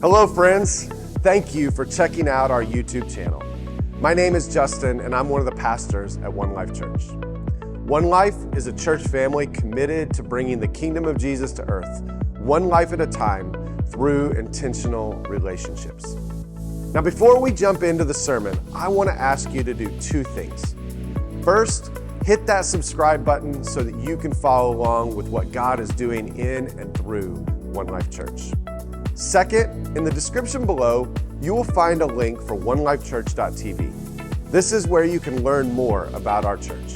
Hello, friends. Thank you for checking out our YouTube channel. My name is Justin, and I'm one of the pastors at One Life Church. One Life is a church family committed to bringing the kingdom of Jesus to earth, one life at a time, through intentional relationships. Now, before we jump into the sermon, I want to ask you to do two things. First, hit that subscribe button so that you can follow along with what God is doing in and through One Life Church. Second, in the description below, you will find a link for onelifechurch.tv. This is where you can learn more about our church.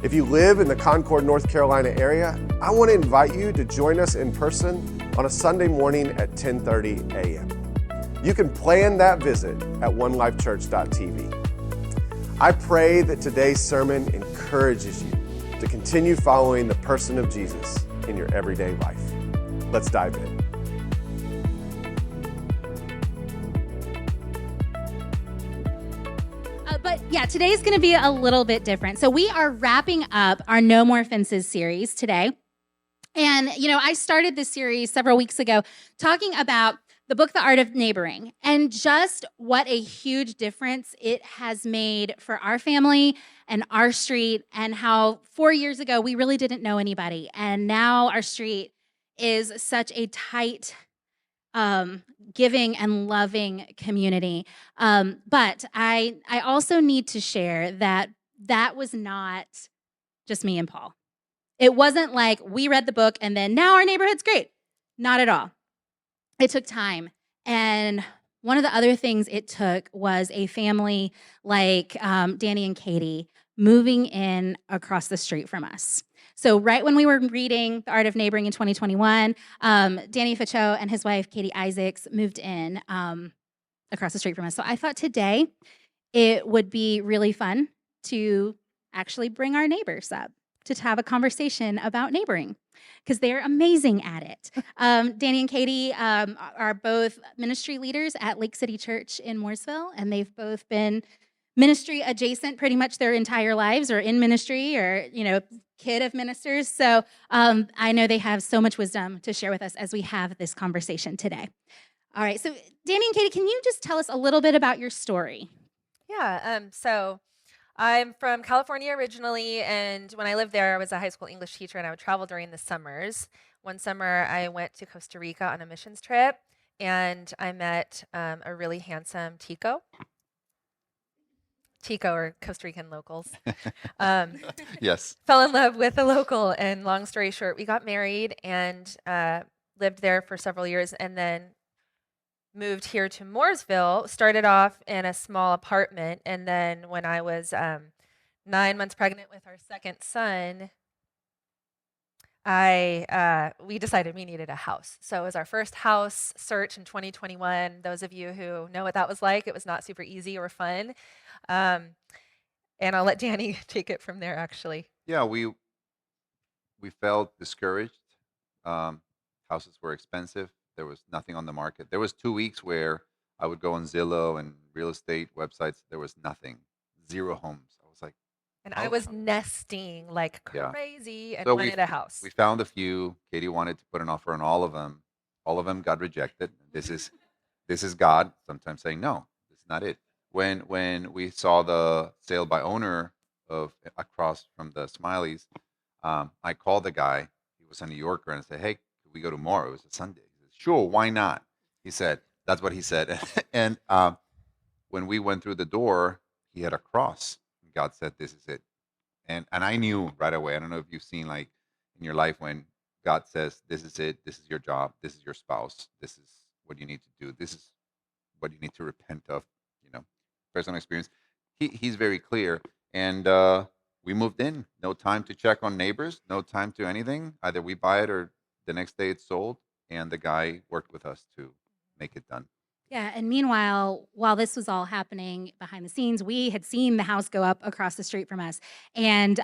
If you live in the Concord, North Carolina area, I want to invite you to join us in person on a Sunday morning at 10:30 a.m. You can plan that visit at onelifechurch.tv. I pray that today's sermon encourages you to continue following the person of Jesus in your everyday life. Let's dive in. Today is going to be a little bit different. So we are wrapping up our No More Fences series today. And, I started this series several weeks ago talking about the book, The Art of Neighboring, and just what a huge difference it has made for our family and our street, and how 4 years ago we really didn't know anybody. And now our street is such a tight, giving and loving community. But I also need to share that was not just me and Paul. It wasn't like we read the book and then now our neighborhood's great. Not at all. It took time. And one of the other things it took was a family like Danny and Katie moving in across the street from us. So right when we were reading The Art of Neighboring in 2021, Danny Ficho and his wife, Katie Isaacs, moved in across the street from us. So I thought today it would be really fun to actually bring our neighbors up to have a conversation about neighboring, because they're amazing at it. Danny and Katie are both ministry leaders at Lake City Church in Mooresville, and they've both been ministry adjacent pretty much their entire lives, or in ministry, or, kid of ministers. So I know they have so much wisdom to share with us as we have this conversation today. All right, so Danny and Katie, can you just tell us a little bit about your story? Yeah, so I'm from California originally, and when I lived there, I was a high school English teacher, and I would travel during the summers. One summer, I went to Costa Rica on a missions trip, and I met a really handsome Tico, or Costa Rican locals. Yes. Fell in love with a local, and long story short, we got married and lived there for several years, and then moved here to Mooresville. Started off in a small apartment, and then when I was 9 months pregnant with our second son, we decided we needed a house. So it was our first house search in 2021. Those of you who know what that was like, it was not super easy or fun. And I'll let Danny take it from there, actually. Yeah, we felt discouraged. Houses were expensive. There was nothing on the market. There was 2 weeks where I would go on Zillow and real estate websites. There was nothing, 0 homes. I was like, and I was nesting like crazy and so wanted a house. We found a few. Katie wanted to put an offer on all of them. All of them got rejected. This is God sometimes saying, no, this is not it. When we saw the sale by owner of across from the Smileys, I called the guy. He was a New Yorker, and I said, hey, could we go tomorrow? It was a Sunday. He said, sure, why not? He said, that's what he said. And when we went through the door, he had a cross. God said, this is it. And I knew right away. I don't know if you've seen like in your life when God says, this is it, this is your job, this is your spouse, this is what you need to do, this is what you need to repent of, personal experience. He's very clear. And we moved in. No time to check on neighbors, no time to anything. Either we buy it or the next day it's sold. And the guy worked with us to make it done. Yeah, and meanwhile, while this was all happening behind the scenes, we had seen the house go up across the street from us. And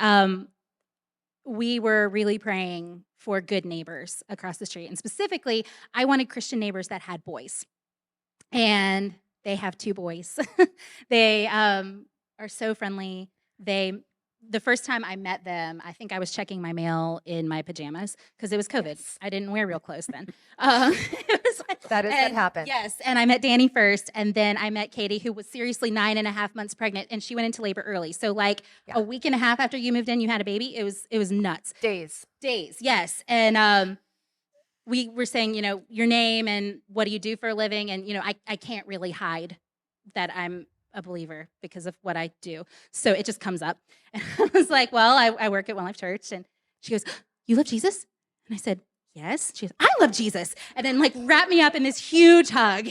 we were really praying for good neighbors across the street. And specifically, I wanted Christian neighbors that had boys. And they have 2 boys. They are so friendly. They the first time I met them, I think I was checking my mail in my pajamas because it was COVID. Yes. I didn't wear real clothes then. It was That is what happened. Yes, and I met Danny first, and then I met Katie, who was seriously 9.5 months pregnant, and she went into labor early. So like Yeah. a week and a half after you moved in, you had a baby. It was nuts. Days. Days, yes. And we were saying, your name and what do you do for a living, and I can't really hide that I'm a believer because of what I do. So it just comes up. And I was like, well, I work at One Life Church. And she goes, you love Jesus? And I said, yes. She goes, I love Jesus. And then wrapped me up in this huge hug.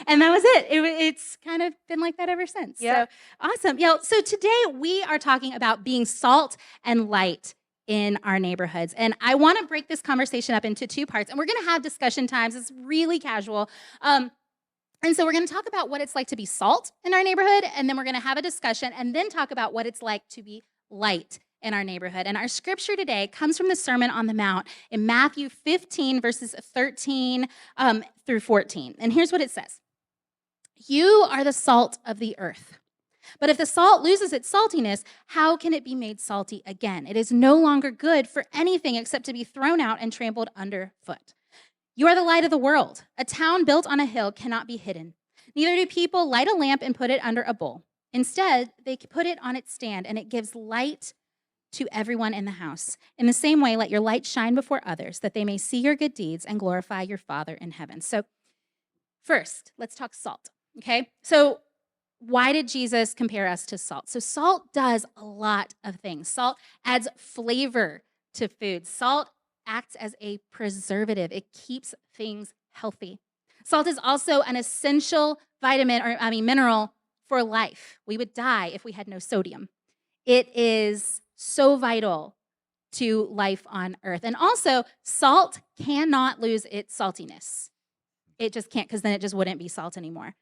And that was it. It's kind of been like that ever since. Yeah. So awesome. So today we are talking about being salt and light in our neighborhoods. And I want to break this conversation up into 2 parts. And we're going to have discussion times. It's really casual. And so we're going to talk about what it's like to be salt in our neighborhood, and then we're going to have a discussion, and then talk about what it's like to be light in our neighborhood. And our scripture today comes from the Sermon on the Mount in Matthew 15, verses 13 through 14. And here's what it says. You are the salt of the earth. But if the salt loses its saltiness, how can it be made salty again? It is no longer good for anything except to be thrown out and trampled underfoot. You are the light of the world. A town built on a hill cannot be hidden. Neither do people light a lamp and put it under a bowl. Instead, they put it on its stand, and it gives light to everyone in the house. In the same way, let your light shine before others, that they may see your good deeds and glorify your Father in heaven. So first, let's talk salt, okay? So why did Jesus compare us to salt? So salt does a lot of things. Salt adds flavor to food. Salt acts as a preservative. It keeps things healthy. Salt is also an essential mineral for life. We would die if we had no sodium. It is so vital to life on earth. And also, salt cannot lose its saltiness. It just can't, because then it just wouldn't be salt anymore.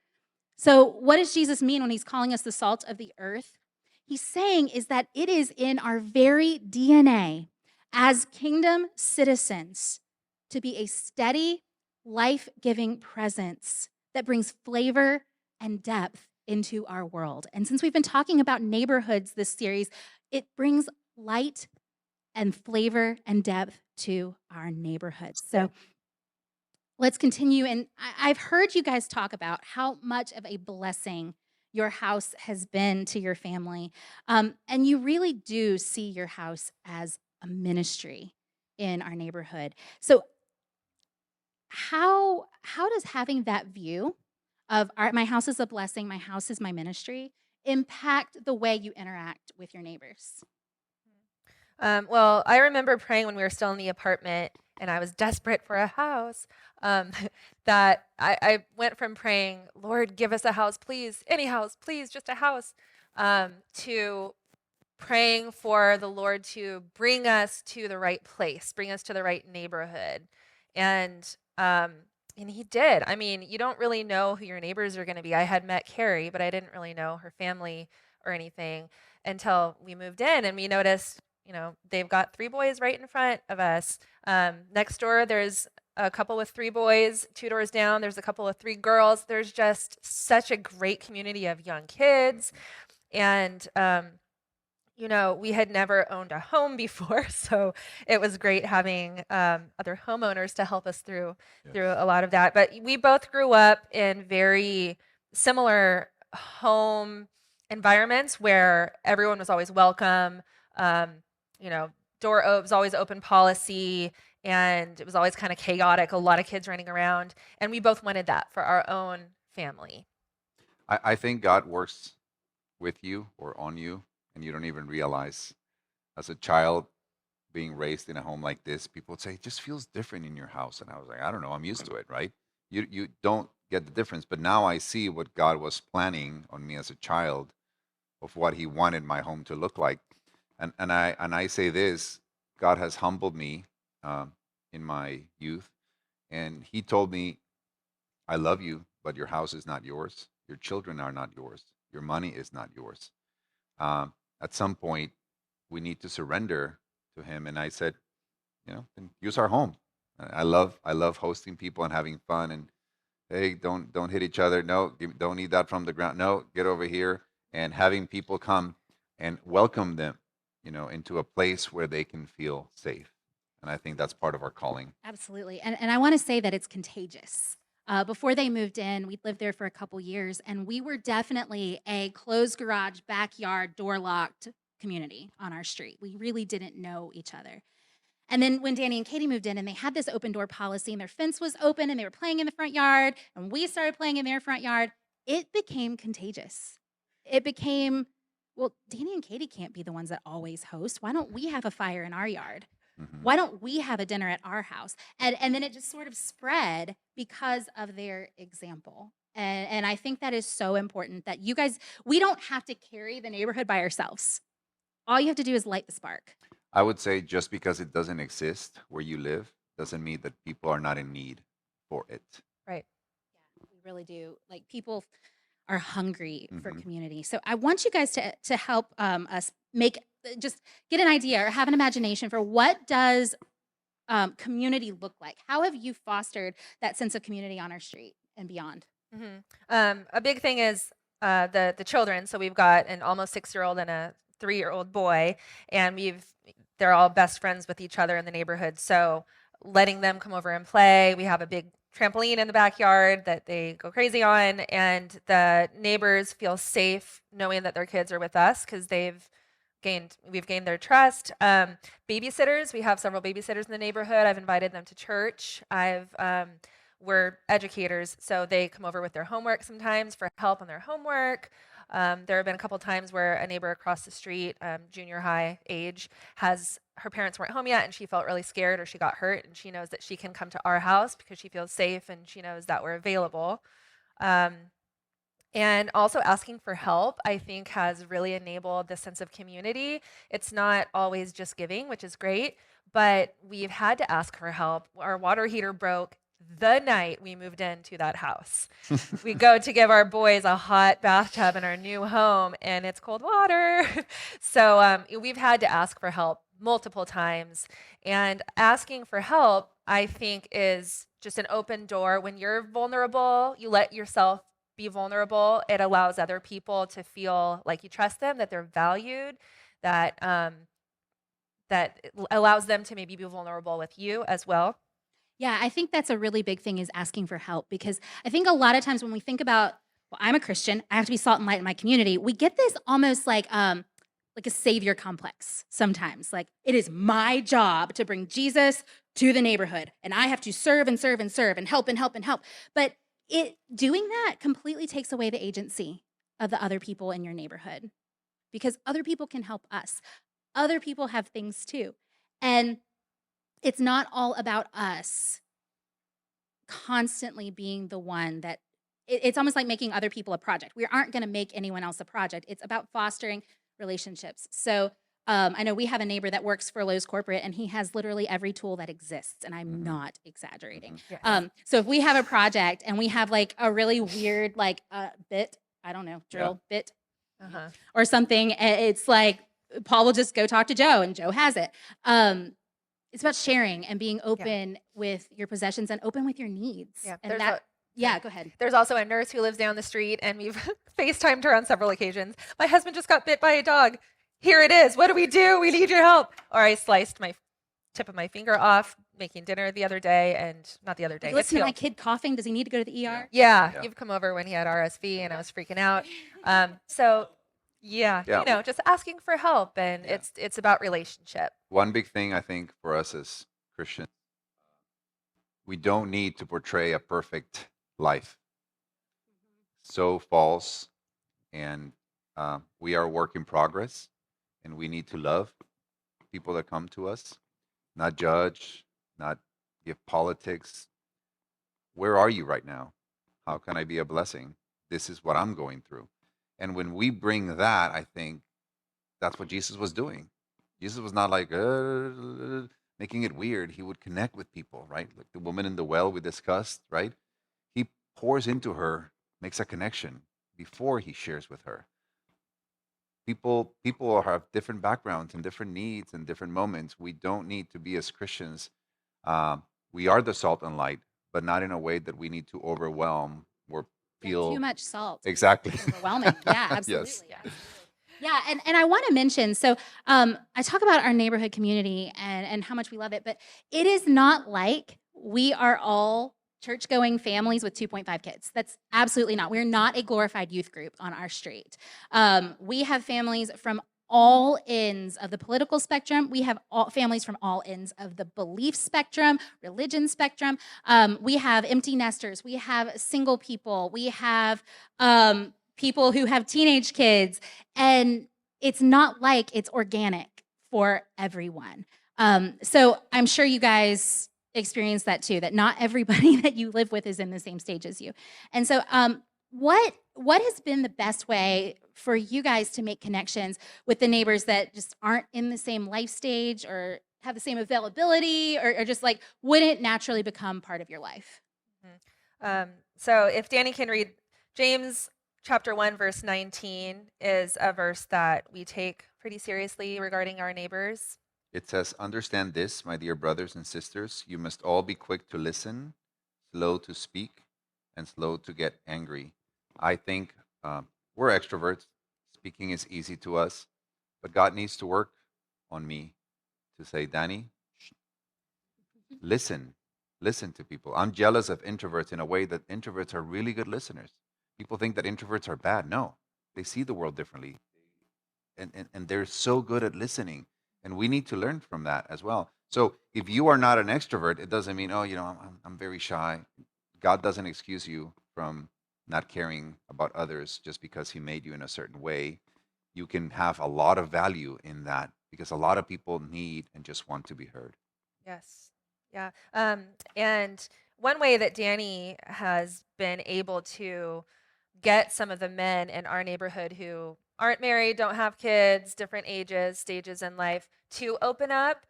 So what does Jesus mean when he's calling us the salt of the earth? He's saying is that it is in our very DNA as kingdom citizens to be a steady, life-giving presence that brings flavor and depth into our world. And since we've been talking about neighborhoods this series, it brings light and flavor and depth to our neighborhoods. So let's continue. And I've heard you guys talk about how much of a blessing your house has been to your family. And you really do see your house as a ministry in our neighborhood. So how does having that view of my house is a blessing, my house is my ministry, impact the way you interact with your neighbors? Well, I remember praying when we were still in the apartment and I was desperate for a house, that I went from praying, Lord, give us a house, please, any house, please, just a house, to praying for the Lord to bring us to the right place, bring us to the right neighborhood. And he did. I mean, you don't really know who your neighbors are going to be. I had met Carrie, but I didn't really know her family or anything until we moved in, and we noticed, they've got 3 boys right in front of us. Next door, there's a couple with 3 boys. 2 doors down, there's a couple with 3 girls. There's just such a great community of young kids. And we had never owned a home before, so it was great having other homeowners to help us through a lot of that. But we both grew up in very similar home environments where everyone was always welcome. Door was always open policy, and it was always kind of chaotic, a lot of kids running around. And we both wanted that for our own family. I think God works with you or on you, and you don't even realize. As a child being raised in a home like this, people would say, it just feels different in your house. And I was like, I don't know, I'm used to it, right? You don't get the difference. But now I see what God was planning on me as a child of what he wanted my home to look like. And I say this, God has humbled me in my youth. And he told me, I love you, but your house is not yours. Your children are not yours. Your money is not yours. At some point, we need to surrender to him. And I said, then use our home. I love hosting people and having fun. And hey, don't hit each other. No, don't eat that from the ground. No, get over here. And having people come and welcome them into a place where they can feel safe. And I think that's part of our calling. Absolutely. And I want to say that it's contagious. Before they moved in, we'd lived there for a couple years, and we were definitely a closed garage, backyard, door locked community on our street. We really didn't know each other. And then when Danny and Katie moved in and they had this open door policy and their fence was open and they were playing in the front yard and we started playing in their front yard, it became contagious. It became, well, Danny and Katie can't be the ones that always host. Why don't we have a fire in our yard? Why don't we have a dinner at our house? And then it just sort of spread because of their example. And I think that is so important that you guys, we don't have to carry the neighborhood by ourselves. All you have to do is light the spark. I would say just because it doesn't exist where you live doesn't mean that people are not in need for it. Right. Yeah, we really do. Like, people are hungry for Mhm. community. So I want you guys to help us just get an idea or have an imagination for what does community look like? How have you fostered that sense of community on our street and beyond? A big thing is the children. So we've got an almost 6-year-old and a 3-year-old boy, and they're all best friends with each other in the neighborhood. So letting them come over and play. We have a big trampoline in the backyard that they go crazy on, and the neighbors feel safe knowing that their kids are with us because we've gained their trust. Babysitters, we have several babysitters in the neighborhood. I've invited them to church. We're educators, so they come over with their homework sometimes for help on their homework. There have been a couple times where a neighbor across the street, junior high age, her parents weren't home yet and she felt really scared or she got hurt, and she knows that she can come to our house because she feels safe and she knows that we're available. And also asking for help, I think, has really enabled this sense of community. It's not always just giving, which is great, but we've had to ask for help. Our water heater broke the night we moved into that house. We go to give our boys a hot bathtub in our new home, and it's cold water. So we've had to ask for help multiple times. And asking for help, I think, is just an open door. When you're vulnerable, you let yourself be vulnerable. It allows other people to feel like you trust them, that they're valued, that allows them to maybe be vulnerable with you as well. Yeah, I think that's a really big thing, is asking for help, because I think a lot of times when we think about, well, I'm a Christian, I have to be salt and light in my community, we get this almost like a savior complex sometimes. Like, it is my job to bring Jesus to the neighborhood, and I have to serve and serve and serve and help and help and help. But doing that completely takes away the agency of the other people in your neighborhood, because other people can help us. Other people have things too. And it's not all about us constantly being the one that it's almost like making other people a project. We aren't going to make anyone else a project. It's about fostering relationships. So I know we have a neighbor that works for Lowe's corporate, and he has literally every tool that exists, and I'm not exaggerating. Yes. So if we have a project and we have like a really weird bit, I don't know, drill bit or something, it's like Paul will just go talk to Joe, and Joe has it. It's about sharing and being open with your possessions and open with your needs. Yeah, And go ahead. There's also a nurse who lives down the street, and we've FaceTimed her on several occasions. My husband just got bit by a dog. Here it is. What do? We need your help. Or I sliced my tip of my finger off making dinner the other day, and not the other day. Listen to my kid coughing. Does he need to go to the ER? Yeah, you've come over when he had RSV, and I was freaking out. Just asking for help, and it's about relationship. One big thing I think for us as Christians, we don't need to portray a perfect life. So false, and we are a work in progress, and we need to love people that come to us, not judge, not give politics. Where are you right now? How can I be a blessing? This is what I'm going through. And when we bring that, I think that's what Jesus was doing. Jesus was not like making it weird. He would connect with people, right? Like the woman in the well we discussed, right? He pours into her, makes a connection before he shares with her. People have different backgrounds and different needs and different moments. We don't need to be, as Christians, we are the salt and light, but not in a way that we need to overwhelm or feel too much salt. Exactly. Overwhelming. Yeah, absolutely. Yes. Absolutely. Yeah, and I want to mention, so I talk about our neighborhood community and how much we love it, but it is not like we are all church-going families with 2.5 kids. That's absolutely not. We're not a glorified youth group on our street. We have families from all ends of the political spectrum. We have families from all ends of the belief spectrum, religion spectrum. We have empty nesters. We have single people. We have people who have teenage kids, and it's not like it's organic for everyone. So I'm sure you guys experience that too, that not everybody that you live with is in the same stage as you. And so what has been the best way for you guys to make connections with the neighbors that just aren't in the same life stage or have the same availability or just like wouldn't naturally become part of your life? So if Danny can read, James chapter 1, verse 19 is a verse that we take pretty seriously regarding our neighbors. It says, "Understand this, my dear brothers and sisters. You must all be quick to listen, slow to speak, and slow to get angry." I think we're extroverts. Speaking is easy to us, but God needs to work on me to say, Danny, listen. Listen to people. I'm jealous of introverts in a way that introverts are really good listeners. People think that introverts are bad. No, they see the world differently. And they're so good at listening. And we need to learn from that as well. So if you are not an extrovert, it doesn't mean, oh, I'm very shy. God doesn't excuse you from not caring about others just because he made you in a certain way. You can have a lot of value in that because a lot of people need and just want to be heard. Yes. Yeah. And one way that Danny has been able to get some of the men in our neighborhood who aren't married, don't have kids, different ages, stages in life, to open up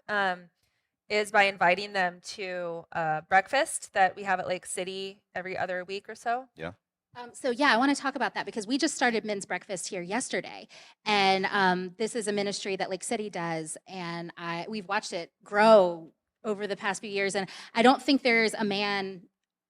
is by inviting them to breakfast that we have at Lake City every other week or so. Yeah. So yeah, I want to talk about that because we just started men's breakfast here yesterday, and this is a ministry that Lake City does, and we've watched it grow over the past few years, and I don't think there's a man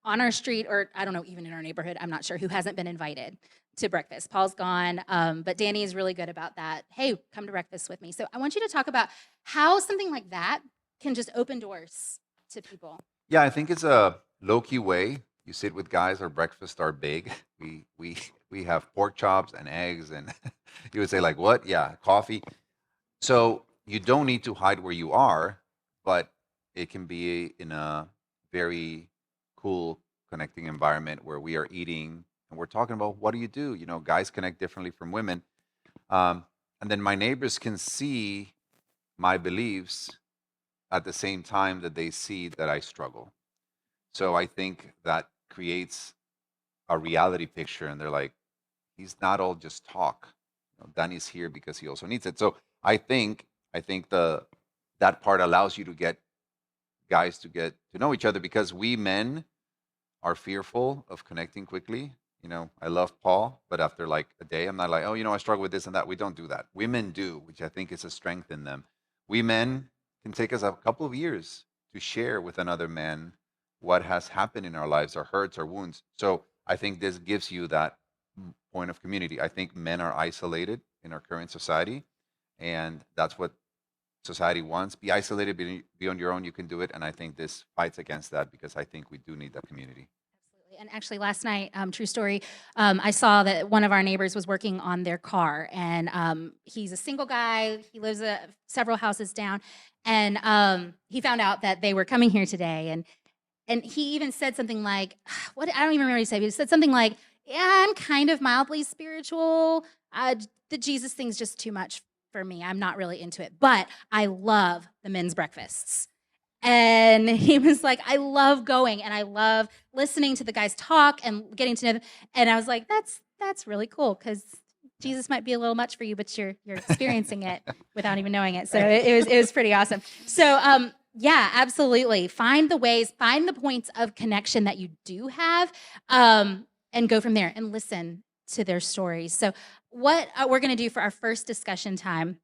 on our street, or I don't know, even in our neighborhood, I'm not sure, who hasn't been invited to breakfast. Paul's gone, but Danny is really good about that. Hey, come to breakfast with me. So I want you to talk about how something like that can just open doors to people. Yeah, I think it's a low-key way. You sit with guys, our breakfasts are big. We have pork chops and eggs, and you would say like, what? Yeah, coffee. So you don't need to hide where you are, but it can be in a very cool connecting environment where we are eating and we're talking about what do you do? Guys connect differently from women. And then my neighbors can see my beliefs at the same time that they see that I struggle. So I think that creates a reality picture, and they're like, he's not all just talk. Danny's here because he also needs it. So I think that part allows you to get guys to get to know each other because we men are fearful of connecting quickly. I love Paul, but after like a day, I'm not like, oh, I struggle with this and that. We don't do that. Women do, which I think is a strength in them. We men can take us a couple of years to share with another man what has happened in our lives, our hurts, our wounds. So I think this gives you that point of community. I think men are isolated in our current society, and that's what society wants. Be isolated, be on your own, you can do it. And I think this fights against that because I think we do need that community. Absolutely. And actually last night, true story, I saw that one of our neighbors was working on their car, and he's a single guy. He lives several houses down, and he found out that they were coming here today, and he even said something like, what, I don't even remember what he said. He said something like, yeah, I'm kind of mildly spiritual. The Jesus thing's just too much for me. I'm not really into it, but I love the men's breakfasts. And he was like, I love going and I love listening to the guys talk and getting to know them. And I was like, that's really cool because Jesus might be a little much for you, but you're experiencing it without even knowing it. So it was pretty awesome. So yeah, absolutely. Find the ways, find the points of connection that you do have, and go from there and listen to their stories. So what we're going to do for our first discussion time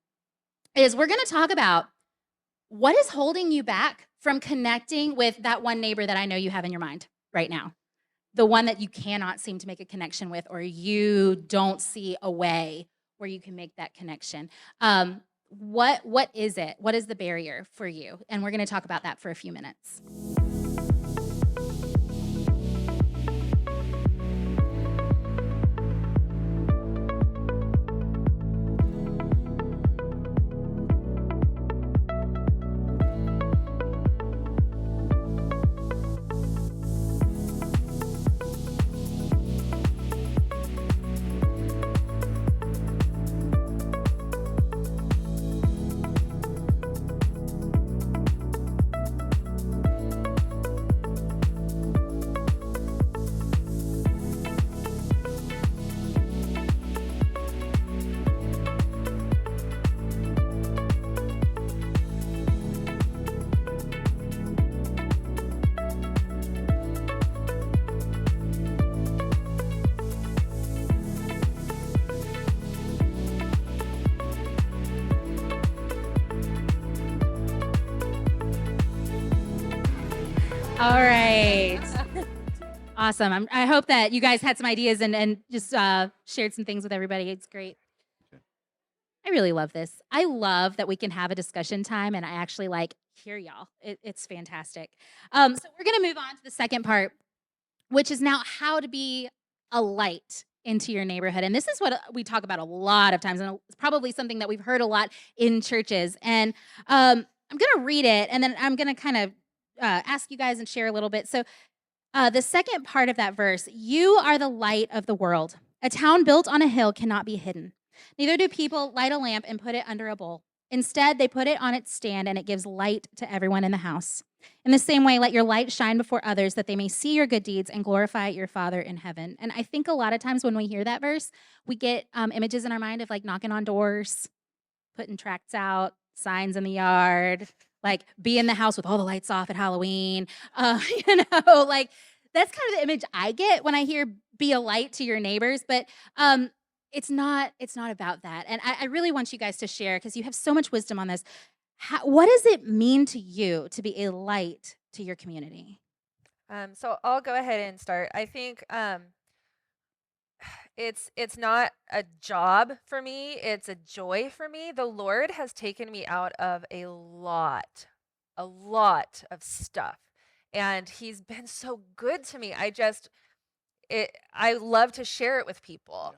is we're going to talk about what is holding you back from connecting with that one neighbor that I know you have in your mind right now, the one that you cannot seem to make a connection with, or you don't see a way where you can make that connection. What is it? What is the barrier for you? And we're going to talk about that for a few minutes. All right. Awesome. I hope that you guys had some ideas and just shared some things with everybody. It's great. I really love this. I love that we can have a discussion time and I actually hear y'all. It's fantastic. So we're going to move on to the second part, which is now how to be a light into your neighborhood. And this is what we talk about a lot of times, and it's probably something that we've heard a lot in churches. And I'm going to read it, and then I'm going to kind of ask you guys and share a little bit. So the second part of that verse, you are the light of the world. A town built on a hill cannot be hidden. Neither do people light a lamp and put it under a bowl. Instead, they put it on its stand, and it gives light to everyone in the house. In the same way, let your light shine before others that they may see your good deeds and glorify your Father in heaven. And I think a lot of times when we hear that verse, we get images in our mind of knocking on doors, putting tracts out, signs in the yard, be in the house with all the lights off at Halloween. That's kind of the image I get when I hear be a light to your neighbors. But it's not about that. And I really want you guys to share, because you have so much wisdom on this. What does it mean to you to be a light to your community? So I'll go ahead and start. I think it's not a job for me, it's a joy for me. The Lord has taken me out of a lot of stuff, and he's been so good to me. I love to share it with people.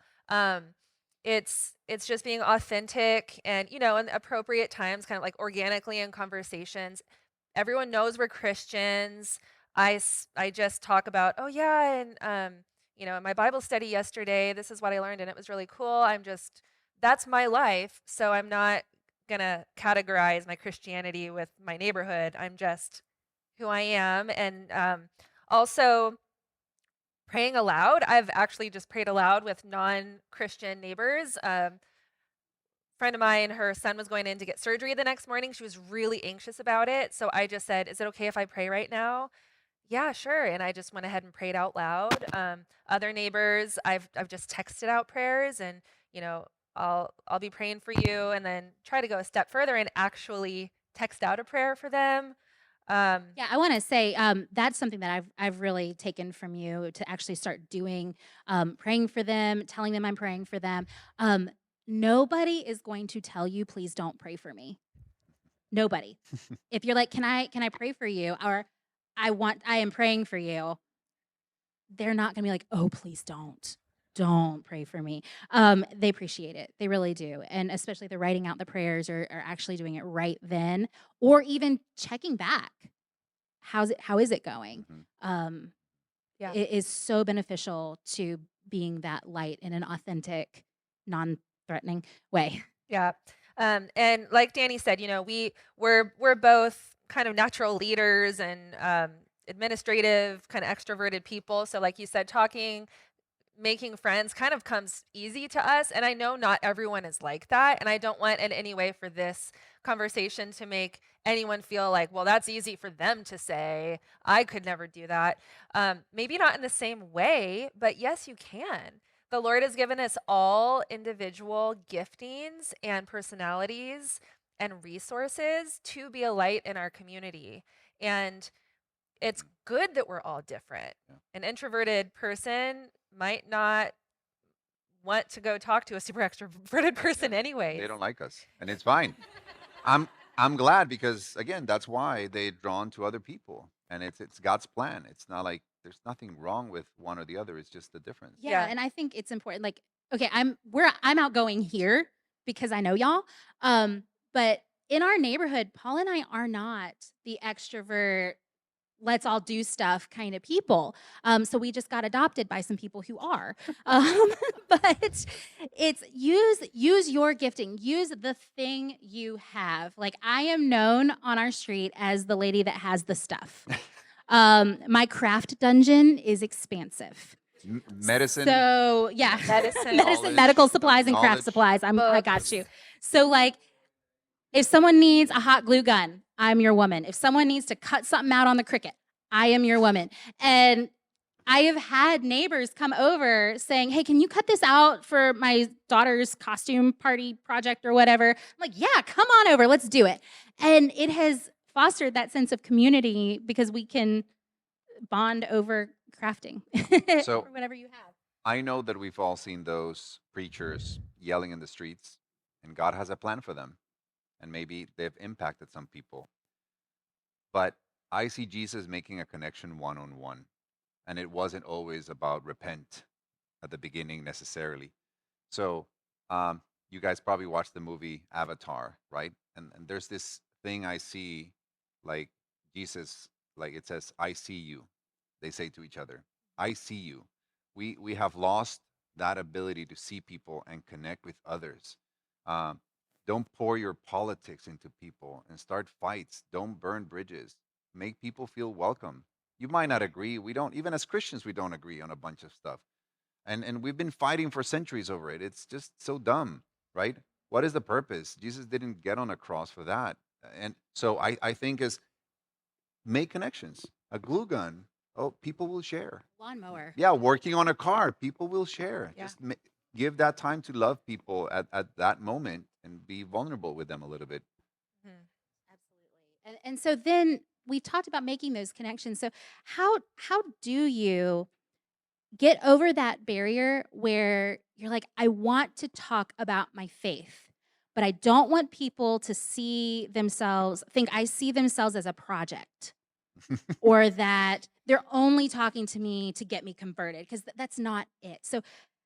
It's just being authentic and, in appropriate times, kind of organically in conversations. Everyone knows we're Christians. I just talk about, oh yeah, and in my Bible study yesterday, this is what I learned and it was really cool. That's my life. So I'm not gonna categorize my Christianity with my neighborhood. I'm just who I am. And also, praying aloud. I've actually just prayed aloud with non-Christian neighbors. Friend of mine, her son was going in to get surgery the next morning. She was really anxious about it. So I just said, is it okay if I pray right now? Yeah, sure. And I just went ahead and prayed out loud. Other neighbors, I've just texted out prayers, and I'll be praying for you, and then try to go a step further and actually text out a prayer for them. Yeah, I want to say that's something that I've really taken from you to actually start doing, praying for them, telling them I'm praying for them. Nobody is going to tell you, please don't pray for me. Nobody. If you're like, can I pray for you? Or I am praying for you. They're not gonna be like, oh, please don't pray for me. They appreciate it. They really do. And especially the writing out the prayers or actually doing it right then, or even checking back. How is it going? Yeah. It is so beneficial to being that light in an authentic, non-threatening way. Yeah. And like Danny said, we're both kind of natural leaders and administrative, kind of extroverted people. So like you said, making friends kind of comes easy to us. And I know not everyone is like that. And I don't want in any way for this conversation to make anyone feel like, well, that's easy for them to say. I could never do that. Maybe not in the same way, but yes, you can. The Lord has given us all individual giftings and personalities and resources to be a light in our community. And it's good that we're all different. Yeah. An introverted person might not want to go talk to a super extroverted person anyways. They don't like us, and it's fine. I'm I'm glad because again, that's why they're drawn to other people, and it's God's plan. It's not like there's nothing wrong with one or the other. It's just the difference. Yeah, Yeah. and I think it's important. Like, okay, I'm outgoing here because I know y'all. But in our neighborhood, Paul and I are not the extrovert, let's all do stuff kind of people. So we just got adopted by some people who are. Um, but it's use your gifting, use the thing you have. Like I am known on our street as the lady that has the stuff. My craft dungeon is expansive. Medicine, So yeah, Medicine. medicine, medical supplies, and craft knowledge, supplies. I got books. you. So like, if someone needs a hot glue gun, I'm your woman. If someone needs to cut something out on the Cricut, I am your woman. And I have had neighbors come over saying, "Hey, can you cut this out for my daughter's costume party project or whatever?" I'm like, "Yeah, come on over, let's do it." And it has fostered that sense of community because we can bond over crafting So- or whatever you have. I know that we've all seen those preachers yelling in the streets, and God has a plan for them, and maybe they've impacted some people. But I see Jesus making a connection one on one, and it wasn't always about repent at the beginning necessarily. So, you guys probably watched the movie Avatar, right? And there's this thing I see, like Jesus, like it says, "I see you." They say to each other, "I see you." We have lost that ability to see people and connect with others. Um, don't pour your politics into people and start fights. Don't burn bridges. Make people feel welcome. You might not agree. We don't, even as Christians, we don't agree on a bunch of stuff. And we've been fighting for centuries over it. It's just so dumb, right? What is the purpose? Jesus didn't get on a cross for that. And so I think is make connections. A glue gun, oh, people will share. Lawnmower. Yeah, working on a car, people will share. Yeah. Just give that time to love people at that moment and be vulnerable with them a little bit. Mhm. Absolutely. And so then we talked about making those connections. So how do you get over that barrier where you're like, I want to talk about my faith, but I don't want people to think I see themselves as a project or that they're only talking to me to get me converted because that's not it. So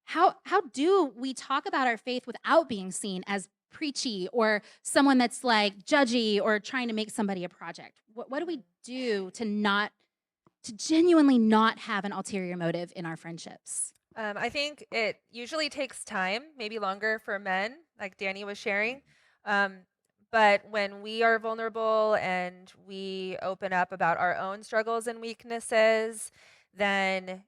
how do we talk about our faith without being seen as preachy or someone that's like judgy or trying to make somebody a project? What do we do to genuinely not have an ulterior motive in our friendships? I think it usually takes time, maybe longer for men, like Danny was sharing. But when we are vulnerable and we open up about our own struggles and weaknesses, then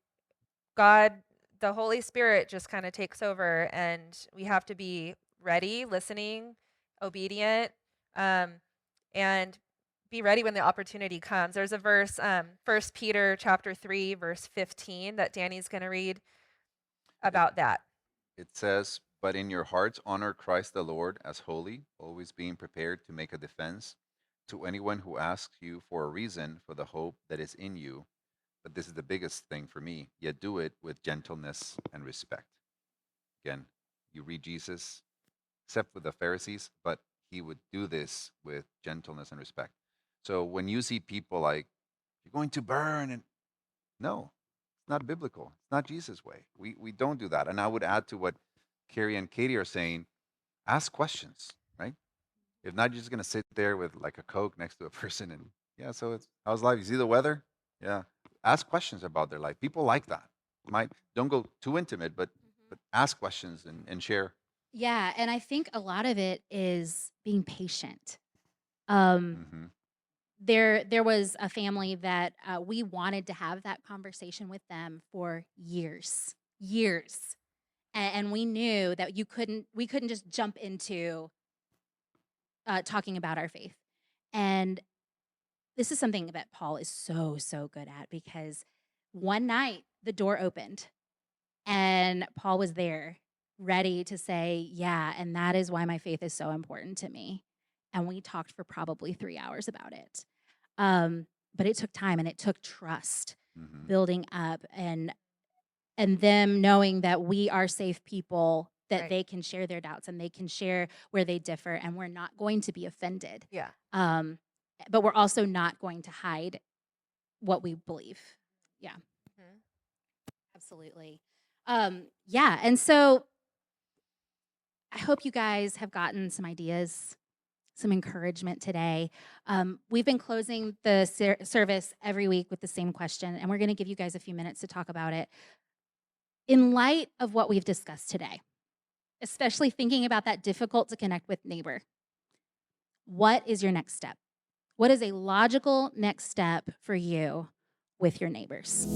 God, the Holy Spirit, just kind of takes over, and we have to be ready, listening, obedient, and be ready when the opportunity comes. There's a verse, 1 Peter chapter 3, verse 15, that Danny's going to read about that. It says, "But in your hearts honor Christ the Lord as holy, always being prepared to make a defense to anyone who asks you for a reason for the hope that is in you. But this is the biggest thing for me, yet do it with gentleness and respect." Again, you read Jesus, except with the Pharisees, but he would do this with gentleness and respect. So when you see people like, "You're going to burn," and no, it's not biblical. It's not Jesus' way. We don't do that. And I would add to what Carrie and Katie are saying, ask questions, right? If not, you're just gonna sit there with like a Coke next to a person and yeah, so it's how's life? You see the weather? Yeah. Ask questions about their life. People like that. Might don't go too intimate, but ask questions and share. Yeah, and I think a lot of it is being patient. Um, Hmm. there was a family that we wanted to have that conversation with them for years, and we knew that we couldn't just jump into talking about our faith. And this is something that Paul is so good at because one night the door opened and Paul was there ready to say, yeah, and that is why my faith is so important to me. And we talked for probably 3 hours about it. But it took time and it took trust Hmm. building up. and them knowing that we are safe people, that Right. they can share their doubts and they can share where they differ, and we're not going to be offended. Yeah. But we're also not going to hide what we believe. Yeah, Mhm. absolutely. Yeah, and so I hope you guys have gotten some ideas, some encouragement today. We've been closing the service every week with the same question, and we're going to give you guys a few minutes to talk about it. In light of what we've discussed today, especially thinking about that difficult to connect with neighbor, what is your next step? What is a logical next step for you with your neighbors?